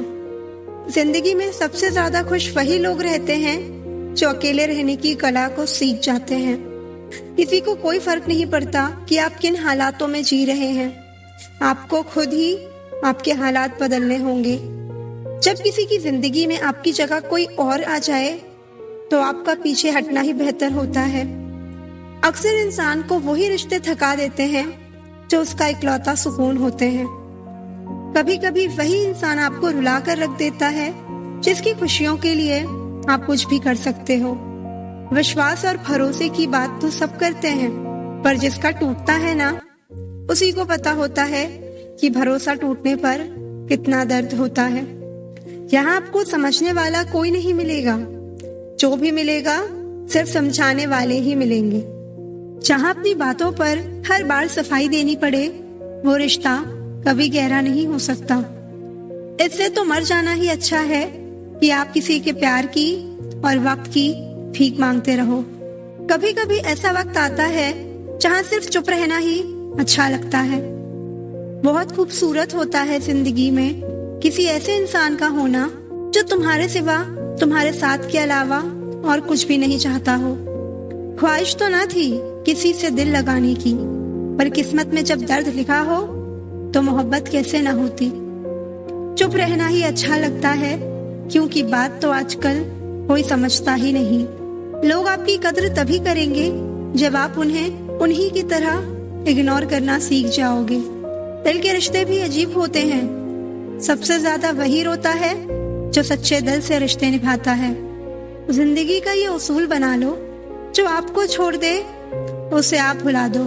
जिंदगी में सबसे ज्यादा खुश वही लोग रहते हैं जो अकेले रहने की कला को सीख जाते हैं। किसी को कोई फर्क नहीं पड़ता कि आप किन हालातों में जी रहे हैं, आपको खुद ही आपके हालात बदलने होंगे। जब किसी की जिंदगी में आपकी जगह कोई और आ जाए तो आपका पीछे हटना ही बेहतर होता है। अक्सर इंसान को वही रिश्ते थका देते हैं जो उसका इकलौता सुकून होते हैं। कभी कभी वही इंसान आपको रुला कर रख देता है जिसकी खुशियों के लिए आप कुछ भी कर सकते हो। विश्वास और भरोसे की बात तो सब करते हैं, पर जिसका टूटता है ना, उसी को पता होता है कि भरोसा टूटने पर कितना दर्द होता है। यहाँ आपको समझने वाला कोई नहीं मिलेगा, जो भी मिलेगा सिर्फ समझाने वाले ही मिलेंगे। जहाँ अपनी बातों पर हर बार सफाई देनी पड़े, वो रिश्ता कभी गहरा नहीं हो सकता। इससे तो मर जाना ही अच्छा है कि आप किसी के प्यार की और वक्त की भीख मांगते रहो। कभी कभी ऐसा वक्त आता है जहाँ सिर्फ चुप रहना ही अच्छा लगता है। बहुत खूबसूरत होता है जिंदगी में किसी ऐसे इंसान का होना जो तुम्हारे सिवा, तुम्हारे साथ के अलावा और कुछ भी नहीं चाहता हो। ख्वाहिश तो ना थी किसी से दिल लगाने की, पर किस्मत में जब दर्द लिखा हो तो मोहब्बत कैसे ना होती। चुप रहना ही अच्छा लगता है, क्योंकि बात तो आजकल कोई समझता ही नहीं। लोग आपकी कद्र तभी करेंगे जब आप उन्हें उन्हीं की तरह इग्नोर करना सीख जाओगे। दिल के रिश्ते भी अजीब होते हैं। सबसे ज्यादा वही रोता है जो सच्चे दिल से रिश्ते निभाता है। जिंदगी का ये उसूल बना लो, जो आपको छोड़ दे उसे आप भुला दो।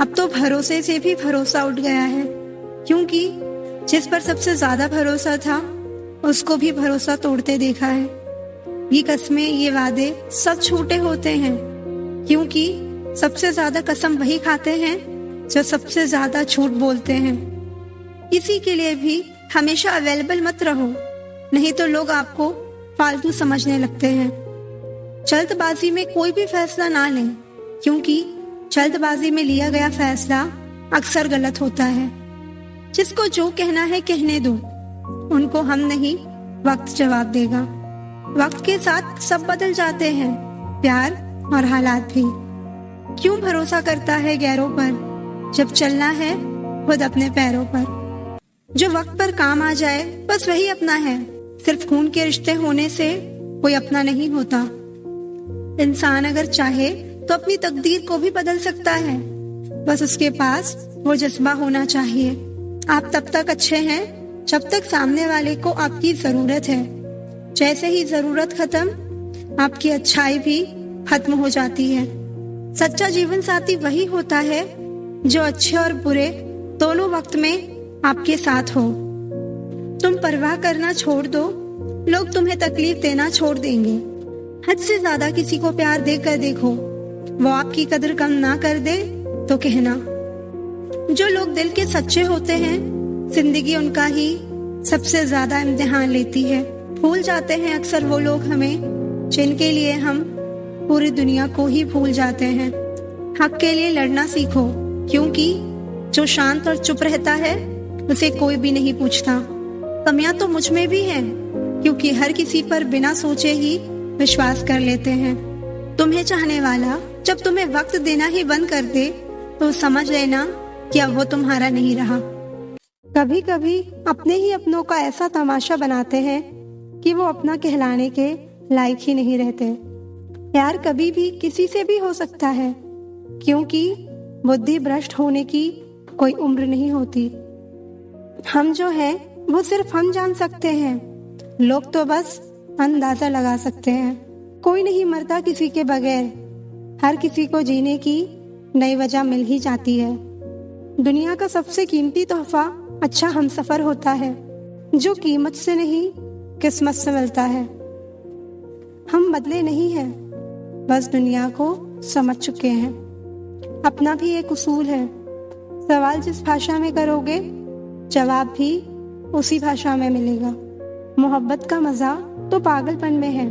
अब तो भरोसे से भी भरोसा उठ गया है, क्योंकि जिस पर सबसे ज्यादा भरोसा था उसको भी भरोसा तोड़ते देखा है। ये कस्में, ये वादे सब झूठे होते हैं, क्योंकि सबसे ज्यादा कसम वही खाते हैं जो सबसे ज्यादा झूठ बोलते हैं। किसी के लिए भी हमेशा अवेलेबल मत रहो, नहीं तो लोग आपको फालतू समझने लगते हैं। जल्दबाजी में कोई भी फैसला ना लें, क्योंकि जल्दबाजी में लिया गया फैसला अक्सर गलत होता है। जिसको जो कहना है कहने दो, उनको हम नहीं वक्त जवाब देगा। वक्त के साथ सब बदल जाते हैं, प्यार और हालात भी। क्यों भरोसा करता है गैरों पर जब चलना है खुद अपने पैरों पर। जो वक्त पर काम आ जाए बस वही अपना है, सिर्फ खून के रिश्ते होने से कोई अपना नहीं होता। इंसान अगर चाहे तो अपनी तकदीर को भी बदल सकता है, बस उसके पास वो जज्बा होना चाहिए। आप तब तक अच्छे हैं जब तक सामने वाले को आपकी जरूरत है। जैसे ही जरूरत खत्म, आपकी अच्छाई भी खत्म हो जाती है। सच्चा जीवन साथी वही होता है जो अच्छे और बुरे दोनों वक्त में आपके साथ हो। तुम परवाह करना छोड़ दो, लोग तुम्हें तकलीफ देना छोड़ देंगे। हद से ज्यादा किसी को प्यार देकर देखो, वो आपकी कदर कम ना कर दे तो कहना। जो लोग दिल के सच्चे होते हैं, जिंदगी उनका ही सबसे ज्यादा इम्तिहान लेती है। भूल जाते हैं अक्सर वो लोग हमें जिनके लिए हम पूरी दुनिया को ही भूल जाते हैं। हक के लिए लड़ना सीखो, क्योंकि जो शांत और चुप रहता है उसे कोई भी नहीं पूछता। कमियां तो मुझ में भी हैं, क्योंकि हर किसी पर बिना सोचे ही विश्वास कर लेते हैं। तुम्हें चाहने वाला जब तुम्हें वक्त देना ही बंद कर दे तो समझ लेना कि अब वो तुम्हारा नहीं रहा। कभी कभी अपने ही अपनों का ऐसा तमाशा बनाते हैं कि वो अपना कहलाने के लायक ही नहीं रहते। प्यार कभी भी किसी से भी हो सकता है, क्योंकि बुद्धि भ्रष्ट होने की कोई उम्र नहीं होती। हम जो है वो सिर्फ हम जान सकते हैं, लोग तो बस अंदाजा लगा सकते हैं। कोई नहीं मरता किसी के बगैर, हर किसी को जीने की नई वजह मिल ही जाती है। दुनिया का सबसे कीमती तोहफा अच्छा हमसफर होता है, जो कीमत से नहीं किस्मत से मिलता है। हम बदले नहीं हैं, बस दुनिया को समझ चुके हैं। अपना भी एक उसूल है, सवाल जिस भाषा में करोगे जवाब भी उसी भाषा में मिलेगा। मोहब्बत का मजा तो पागलपन में है,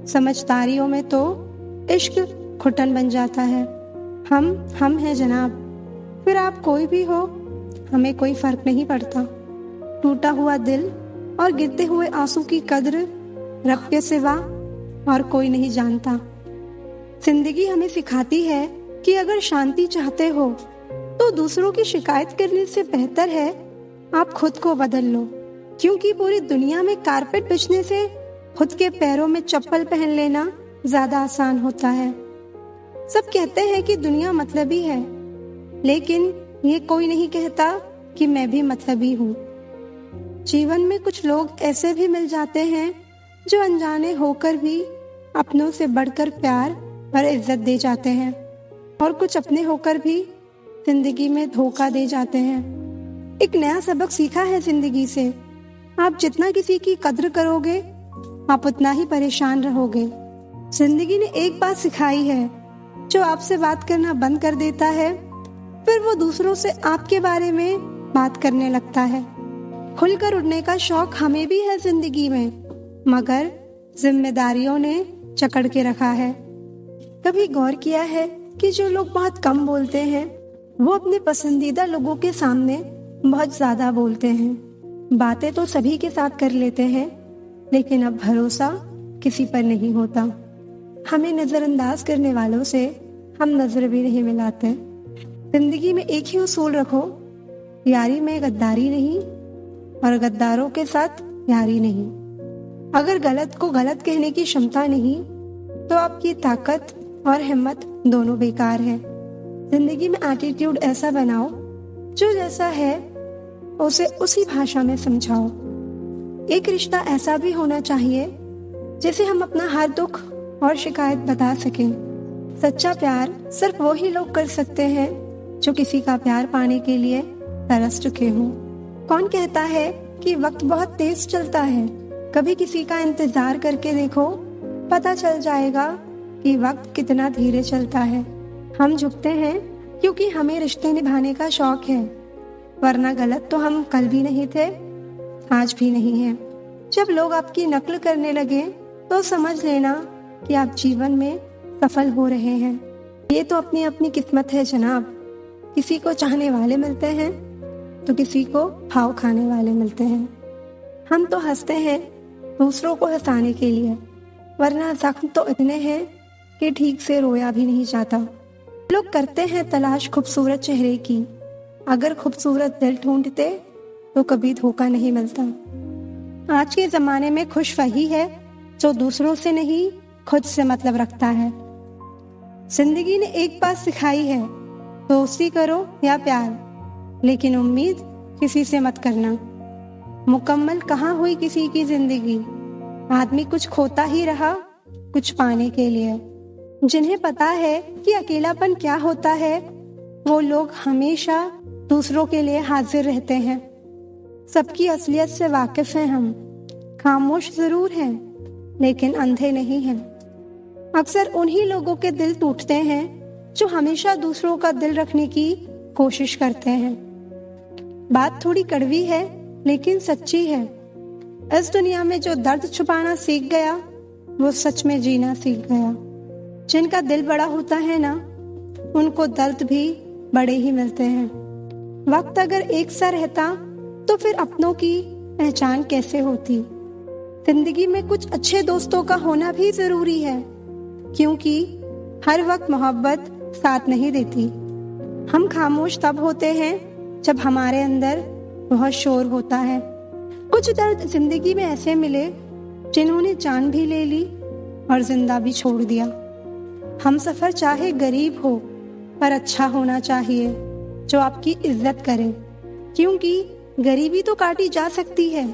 समझदारियों में तो इश्क घुटन बन जाता है। हम हैं जनाब, फिर आप कोई भी हो, हमें कोई फर्क नहीं पड़ता। टूटा हुआ दिल और गिरते हुए आंसू की कद्र रब के सिवा और कोई नहीं जानता। जिंदगी हमें सिखाती है कि अगर शांति चाहते हो तो दूसरों की शिकायत करने से बेहतर है आप खुद को बदल लो, क्योंकि पूरी दुनिया में कारपेट बिछने से खुद के पैरों में चप्पल पहन लेना ज्यादा आसान होता है। सब कहते हैं कि दुनिया मतलबी है, लेकिन ये कोई नहीं कहता कि मैं भी मतलबी हूँ। जीवन में कुछ लोग ऐसे भी मिल जाते हैं जो अनजाने होकर भी अपनों से बढ़कर प्यार और इज्जत दे जाते हैं, और कुछ अपने होकर भी जिंदगी में धोखा दे जाते हैं। एक नया सबक सीखा है जिंदगी से, आप जितना किसी की कद्र करोगे आप उतना ही परेशान रहोगे। जिंदगी ने एक बात सिखाई है, जो आपसे बात करना बंद कर देता है फिर वो दूसरों से आपके बारे में बात करने लगता है। खुलकर उड़ने का शौक हमें भी है जिंदगी में, मगर जिम्मेदारियों ने जकड़ के रखा है। कभी गौर किया है कि जो लोग बहुत कम बोलते हैं वो अपने पसंदीदा लोगों के सामने बहुत ज्यादा बोलते हैं। बातें तो सभी के साथ कर लेते हैं, लेकिन अब भरोसा किसी पर नहीं होता। हमें नजरअंदाज करने वालों से हम नजर भी नहीं मिलाते। जिंदगी में एक ही उसूल रखो, यारी में गद्दारी नहीं और गद्दारों के साथ यारी नहीं। अगर गलत को गलत कहने की क्षमता नहीं तो आपकी ताकत और हिम्मत दोनों बेकार है। जिंदगी में एटीट्यूड ऐसा बनाओ, जो जैसा है उसे उसी भाषा में समझाओ। एक रिश्ता ऐसा भी होना चाहिए जिसे हम अपना हर दुख और शिकायत बता सकें। सच्चा प्यार सिर्फ वो ही लोग कर सकते हैं जो किसी का प्यार पाने के लिए तरस चुके हों। कौन कहता है कि वक्त बहुत तेज चलता है? कभी किसी का इंतजार करके देखो, पता चल जाएगा कि वक्त कितना धीरे चलता है। हम झुकते हैं क्योंकि हमें रिश्ते निभाने का शौक है, वरना गलत तो हम कल भी नहीं थे, आज भी नहीं है। जब लोग आपकी नकल करने लगे तो समझ लेना कि आप जीवन में सफल हो रहे हैं। ये तो अपनी अपनी किस्मत है जनाब। किसी को चाहने वाले मिलते हैं तो किसी को भाव खाने वाले मिलते हैं। हम तो हंसते हैं दूसरों को हंसाने के लिए, वरना जख्म तो इतने हैं कि ठीक से रोया भी नहीं जाता। लोग करते हैं तलाश खूबसूरत चेहरे की, अगर खूबसूरत दिल ढूंढते तो कभी धोखा नहीं मिलता। आज के जमाने में खुश वही है जो दूसरों से नहीं खुद से मतलब रखता है। जिंदगी ने एक बात सिखाई है, दोस्ती करो या प्यार, लेकिन उम्मीद किसी से मत करना। मुकम्मल कहाँ हुई किसी की जिंदगी, आदमी कुछ खोता ही रहा कुछ पाने के लिए। जिन्हें पता है कि अकेलापन क्या होता है वो लोग हमेशा दूसरों के लिए हाजिर रहते हैं। सबकी असलियत से वाकिफ हैं हम, खामोश जरूर हैं लेकिन अंधे नहीं हैं। अक्सर उन्हीं लोगों के दिल टूटते हैं जो हमेशा दूसरों का दिल रखने की कोशिश करते हैं। बात थोड़ी कड़वी है लेकिन सच्ची है। इस दुनिया में जो दर्द छुपाना सीख गया वो सच में जीना सीख गया। जिनका दिल बड़ा होता है ना, उनको दर्द भी बड़े ही मिलते हैं। वक्त अगर एक सा रहता तो फिर अपनों की पहचान कैसे होती। जिंदगी में कुछ अच्छे दोस्तों का होना भी जरूरी है, क्योंकि हर वक्त मोहब्बत साथ नहीं देती। हम खामोश तब होते हैं जब हमारे अंदर बहुत शोर होता है। कुछ दर्द जिंदगी में ऐसे मिले जिन्होंने जान भी ले ली और जिंदा भी छोड़ दिया। हम सफर चाहे गरीब हो पर अच्छा होना चाहिए, जो आपकी इज्जत करे, क्योंकि गरीबी तो काटी जा सकती है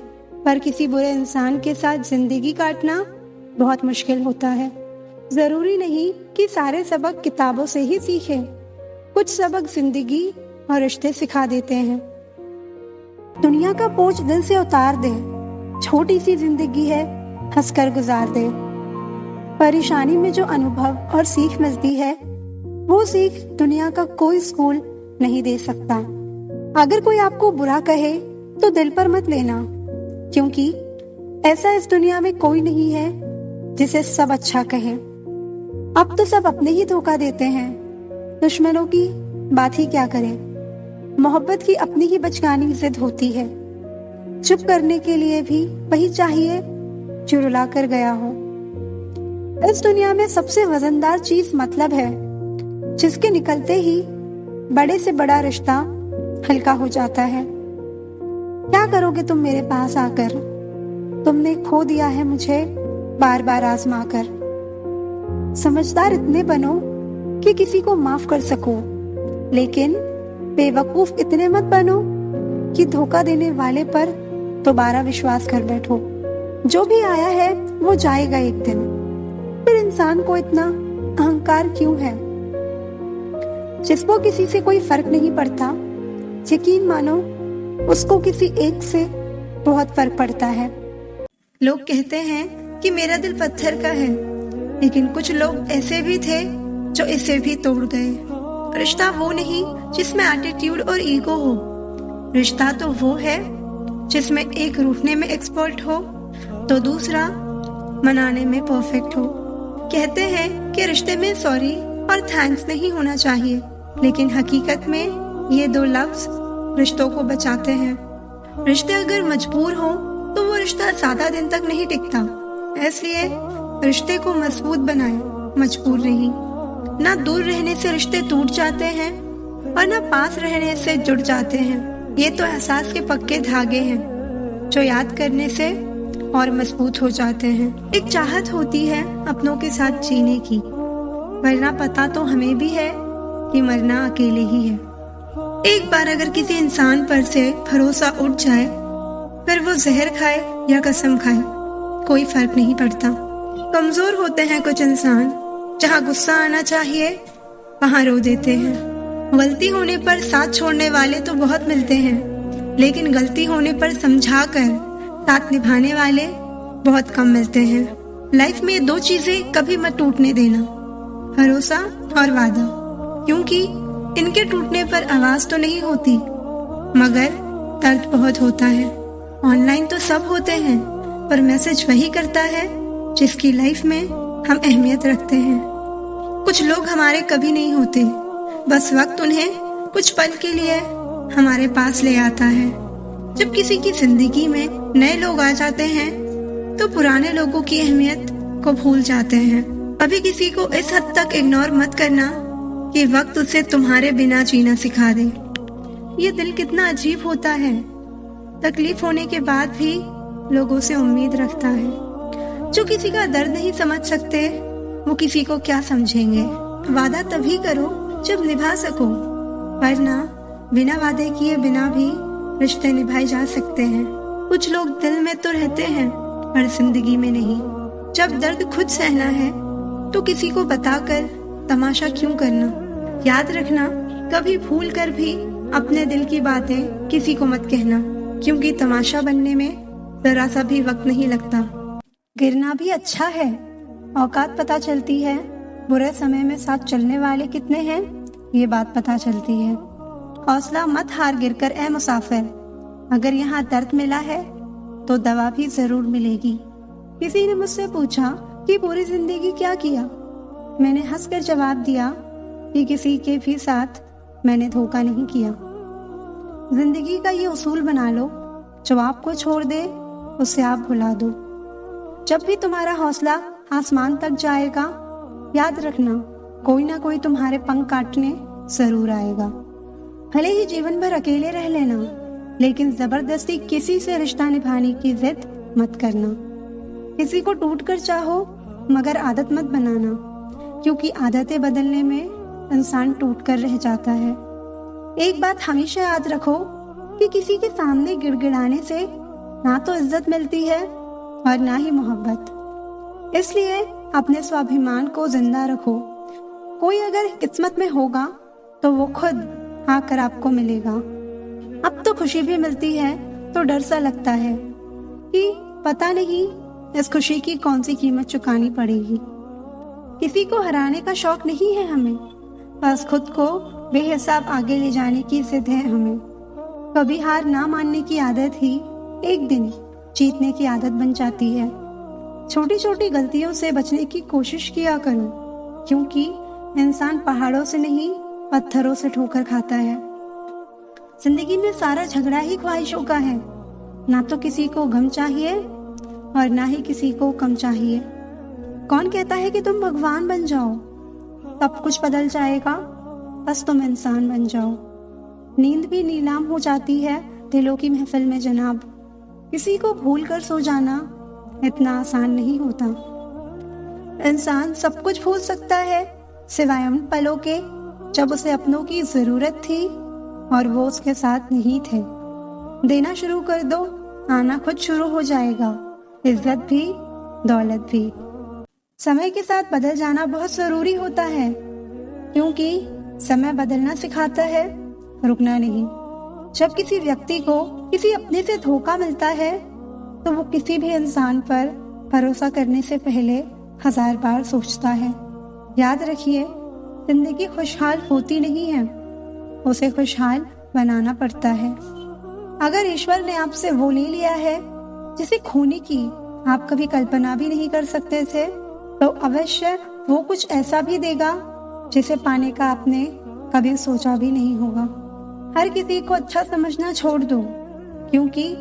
पर किसी बुरे इंसान के साथ जिंदगी काटना बहुत मुश्किल होता है। जरूरी नहीं कि सारे सबक किताबों से ही सीखें, कुछ सबक जिंदगी और रिश्ते सिखा देते हैं। दुनिया का बोझ दिल से उतार दे, छोटी सी जिंदगी है हंसकर गुजार दे। परेशानी में जो अनुभव और सीख मिलती है वो सीख दुनिया का कोई स्कूल नहीं दे सकता। अगर कोई आपको बुरा कहे तो दिल पर मत लेना, क्योंकि ऐसा इस दुनिया में कोई नहीं है जिसे सब अच्छा कहे। अब तो सब अपने ही धोखा देते हैं, दुश्मनों की बात ही क्या करें। मोहब्बत की अपनी ही बचकानी जिद होती है, चुप करने के लिए भी वही चाहिए जो रुला कर गया हो। इस दुनिया में सबसे वजनदार चीज मतलब है, जिसके निकलते ही बड़े से बड़ा रिश्ता हल्का हो जाता है। क्या करोगे तुम मेरे पास आकर, तुमने खो दिया है मुझे बार बार आजमा कर। समझदार इतने बनो कि किसी को माफ कर सको, लेकिन बेवकूफ इतने मत बनो कि धोखा देने वाले पर दोबारा विश्वास कर बैठो। जो भी आया है वो जाएगा एक दिन, फिर इंसान को इतना अहंकार क्यों है। जिसको किसी से कोई फर्क नहीं पड़ता, यकीन मानो उसको किसी एक से बहुत फर्क पड़ता है। लोग कहते हैं कि मेरा दिल पत्थर का है, लेकिन कुछ लोग ऐसे भी थे जो इसे भी तोड़ गए। रिश्ता वो नहीं जिसमें एटीट्यूड और ईगो हो, रिश्ता तो वो है जिसमें एक रूठने में एक्सपर्ट हो तो दूसरा मनाने में परफेक्ट हो। कहते हैं कि रिश्ते में सॉरी और थैंक्स नहीं होना चाहिए, लेकिन हकीकत में ये दो लफ्ज रिश्तों को बचाते हैं। रिश्ते अगर मजबूर हो तो वो रिश्ता ज्यादा दिन तक नहीं टिकता, इसलिए रिश्ते को मजबूत बनाएं, मजबूर नहीं। ना दूर रहने से रिश्ते टूट जाते हैं और ना पास रहने से जुड़ जाते हैं। ये तो एहसास के पक्के धागे हैं जो याद करने से और मजबूत हो जाते हैं। एक चाहत होती है अपनों के साथ जीने की, वरना पता तो हमें भी है कि मरना अकेले ही है। एक बार अगर किसी इंसान पर से भरोसा उठ जाए, फिर वो जहर खाए या कसम खाए, कोई फर्क नहीं पड़ता। कमजोर होते हैं कुछ इंसान, जहाँ गुस्सा आना चाहिए वहाँ रो देते हैं। गलती होने पर साथ छोड़ने वाले तो बहुत मिलते हैं, लेकिन गलती होने पर समझाकर साथ निभाने वाले बहुत कम मिलते हैं। लाइफ में दो चीजें कभी मत टूटने देना, भरोसा और वादा, क्योंकि इनके टूटने पर आवाज तो नहीं होती मगर दर्द बहुत होता है। ऑनलाइन तो सब होते हैं, पर मैसेज वही करता है जिसकी लाइफ में हम अहमियत रखते हैं। कुछ लोग हमारे कभी नहीं होते, बस वक्त उन्हें कुछ पल के लिए हमारे पास ले आता है। जब किसी की जिंदगी में नए लोग आ जाते हैं तो पुराने लोगों की अहमियत को भूल जाते हैं। अभी किसी को इस हद तक इग्नोर मत करना कि वक्त उसे तुम्हारे बिना जीना सिखा दे। ये दिल कितना अजीब होता है, तकलीफ होने के बाद भी लोगों से उम्मीद रखता है। जो किसी का दर्द नहीं समझ सकते वो किसी को क्या समझेंगे। वादा तभी करो जब निभा सको, वरना बिना वादे किए बिना भी रिश्ते निभाए जा सकते हैं। कुछ लोग दिल में तो रहते हैं पर जिंदगी में नहीं। जब दर्द खुद सहना है तो किसी को बताकर तमाशा क्यों करना। याद रखना, कभी भूल कर भी अपने दिल की बातें किसी को मत कहना, क्योंकि तमाशा बनने में जरा सा भी वक्त नहीं लगता। गिरना भी अच्छा है, औकात पता चलती है, बुरे समय में साथ चलने वाले कितने हैं ये बात पता चलती है। हौसला मत हार गिरकर ए मुसाफिर, अगर यहाँ दर्द मिला है तो दवा भी जरूर मिलेगी। किसी ने मुझसे पूछा कि पूरी जिंदगी क्या किया। मैंने हंसकर जवाब दिया कि किसी के भी साथ मैंने धोखा नहीं किया। जिंदगी का ये उसूल बना लो, जो आपको छोड़ दे उसे आप भुला दो। जब भी तुम्हारा हौसला आसमान तक जाएगा, याद रखना कोई ना कोई तुम्हारे पंख काटने जरूर आएगा। भले ही जीवन भर अकेले रह लेना, लेकिन जबरदस्ती किसी से रिश्ता निभाने की जिद मत करना। किसी को टूट कर चाहो मगर आदत मत बनाना, क्योंकि आदतें बदलने में इंसान टूट कर रह जाता है। एक बात हमेशा याद रखो कि किसी के सामने गिड़गिड़ाने से ना तो इज्जत मिलती है और ना ही मोहब्बत। इसलिए अपने स्वाभिमान को जिंदा रखो। कोई अगर किस्मत में होगा तो वो खुद आकर आपको मिलेगा। अब तो खुशी भी मिलती है तो डर सा लगता है कि पता नहीं इस खुशी की कौन सी कीमत चुकानी पड़ेगी। किसी को हराने का शौक नहीं है हमें, बस खुद को बेहिसाब आगे ले जाने की जिद है हमें। कभी हार ना मानने की आदत ही एक दिन जीतने की आदत बन जाती है। छोटी छोटी गलतियों से बचने की कोशिश किया करो, क्योंकि इंसान पहाड़ों से नहीं पत्थरों से ठोकर खाता है। जिंदगी में सारा झगड़ा ही ख्वाहिशों का है, ना तो किसी को गम चाहिए और ना ही किसी को कम चाहिए। कौन कहता है कि तुम भगवान बन जाओ, सब कुछ बदल जाएगा, बस तुम इंसान बन जाओ। नींद भी नीलाम हो जाती है दिलों की महफिल में जनाब। किसी को भूल कर सो जाना इतना आसान नहीं होता। इंसान सब कुछ भूल सकता है सिवाय उन पलों के जब उसे अपनों की जरूरत थी और वो उसके साथ नहीं थे। देना शुरू कर दो, आना खुद शुरू हो जाएगा, इज्जत भी दौलत भी। समय के साथ बदल जाना बहुत जरूरी होता है, क्योंकि समय बदलना सिखाता है, रुकना नहीं। जब किसी व्यक्ति को किसी अपने से धोखा मिलता है तो वो किसी भी इंसान पर भरोसा करने से पहले 1000 बार सोचता है। याद रखिए, जिंदगी खुशहाल होती नहीं है, उसे खुशहाल बनाना पड़ता है। अगर ईश्वर ने आपसे वो ले लिया है जिसे खोने की आप कभी कल्पना भी नहीं कर सकते थे, तो अवश्य वो कुछ ऐसा भी देगा जिसे पाने का आपने कभी सोचा भी नहीं होगा। हर किसी को अच्छा समझना छोड़ दो, क्योंकि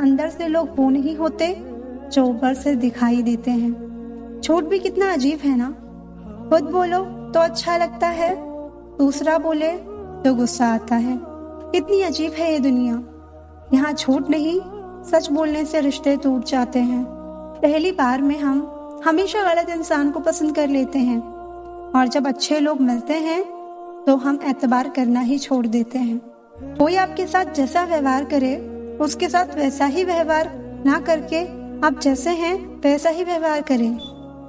अंदर से लोग वो नहीं होते जो ऊपर से दिखाई देते हैं। छोट भी कितना अजीब है ना। खुद बोलो तो अच्छा लगता है, दूसरा बोले तो गुस्सा आता है। कितनी अजीब है ये दुनिया। यहाँ छोट नहीं, सच बोलने से रिश्ते टूट जाते हैं। पहली बार में हम हमेशा गलत इंसान को पसंद कर लेते हैं, और जब अच्छे लोग मिलते हैं तो हम एतबार करना ही छोड़ देते हैं। कोई आपके साथ जैसा व्यवहार करे उसके साथ वैसा ही व्यवहार ना करके आप जैसे हैं वैसा ही व्यवहार करें,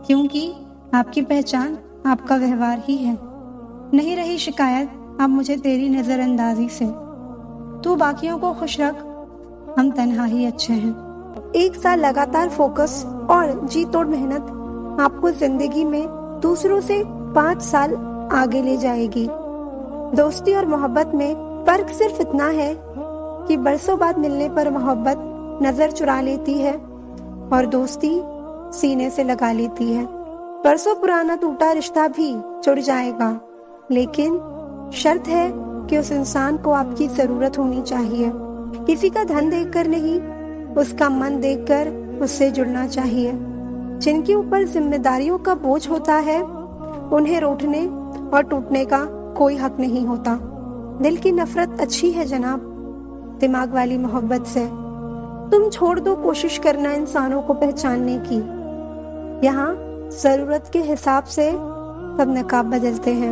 क्योंकि आपकी पहचान आपका व्यवहार ही है। नहीं रही शिकायत अब मुझे तेरी नजरअंदाजी से, तू बाकियों को खुश रख, हम तन्हा ही अच्छे हैं। 1 साल लगातार फोकस और जी तोड़ मेहनत आपको जिंदगी में दूसरों से 5 साल आगे ले जाएगी। दोस्ती और मोहब्बत में फर्क सिर्फ इतना है कि बरसों बाद मिलने पर मोहब्बत नजर चुरा लेती है और दोस्ती सीने से लगा लेती है। बरसों पुराना टूटा रिश्ता भी जुड़ जाएगा, लेकिन शर्त है कि उस इंसान को आपकी जरूरत होनी चाहिए। किसी का धन देखकर नहीं, उसका मन देखकर उससे जुड़ना चाहिए। जिनके ऊपर जिम्मेदारियों का बोझ होता है उन्हें रूठने और टूटने का कोई हक नहीं होता। दिल की नफरत अच्छी है जनाब, दिमाग वाली मोहब्बत से। तुम छोड़ दो कोशिश करना इंसानों को पहचानने की। यहाँ जरूरत के हिसाब से सब नकाब बदलते हैं।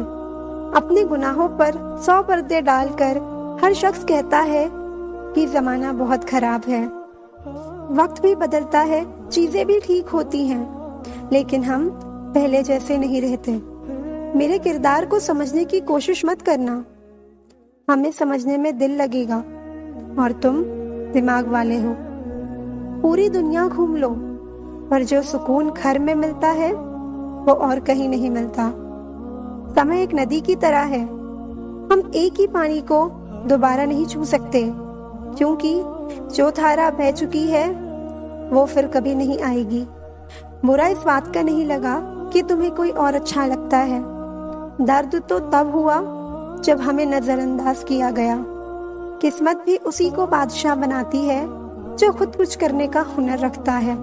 अपने गुनाहों पर 100 पर्दे डालकर हर शख्स कहता है कि जमाना बहुत खराब है। वक्त भी बदलता है, चीजें भी ठीक होती हैं, लेकिन हम पहले जैसे नहीं रहते। मेरे किरदार को समझने की कोशिश मत करना, हमें समझने में दिल लगेगा और तुम दिमाग वाले हो। पूरी दुनिया घूम लो, पर जो सुकून घर में मिलता है वो और कहीं नहीं मिलता। समय एक नदी की तरह है, हम एक ही पानी को दोबारा नहीं छू सकते, क्योंकि जो धारा बह चुकी है वो फिर कभी नहीं आएगी। बुरा इस बात का नहीं लगा कि तुम्हें कोई और अच्छा लगता है। दर्द तो तब हुआ जब हमें नजरअंदाज किया गया। किस्मत भी उसी को बादशाह बनाती है जो खुद कुछ करने का हुनर रखता है।